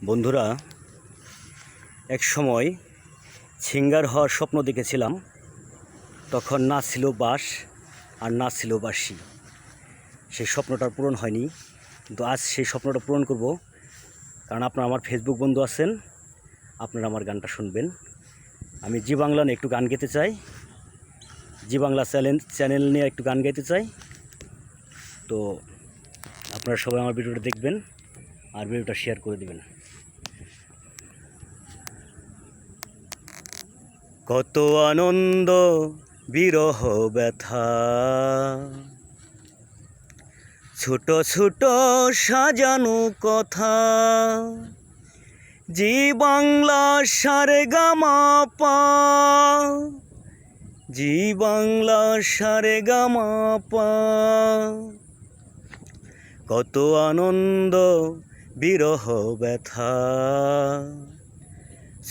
বন্ধুরা, এক সময় সিঙ্গার হওয়ার স্বপ্ন দেখেছিলাম। তখন না ছিল বাঁশ আর না ছিল বাঁশি। সেই স্বপ্নটার পূরণ হয়নি, কিন্তু আজ সেই স্বপ্নটা পূরণ করব। কারণ আপনারা আমার ফেসবুক বন্ধু আছেন, আপনারা আমার গানটা শুনবেন। আমি জি বাংলা নিয়ে একটু গান গাইতে চাই, জি বাংলা চ্যানেল নিয়ে একটু গান গাইতে চাই। তো আপনারা সবাই আমার ভিডিওটা দেখবেন আর ভিডিওটা শেয়ার করে দেবেন। কত আনন্দ বিরহ ব্যথা, ছোট ছোট সাজানো কথা, জি বাংলা সারেগামাপা, জি বাংলা সারেগামাপা। কত আনন্দ বিরহ ব্যথা,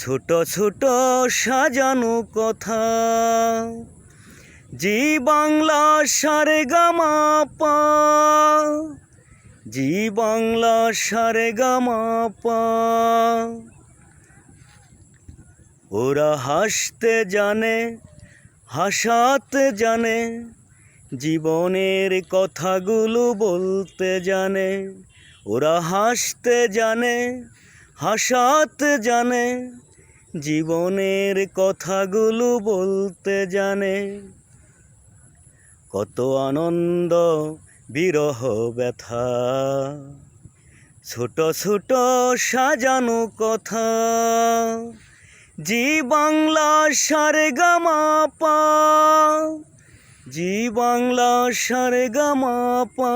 ছোট ছোট সাজানো কথা, জি বাংলা সারেগামাপা, জি বাংলা সারেগামাপা। ওরা হাসতে জানে, হাসাতে জানে, জীবনের কথাগুলো বলতে জানে। ওরা হাসতে জানে, হাসাতে জানে, জীবনের কথাগুলো বলতে জানে। কত আনন্দ বিরহ ব্যথা, ছোট ছোট সাজানো কথা, জি বাংলা সারেগামাপা, জি বাংলা সারেগামাপা।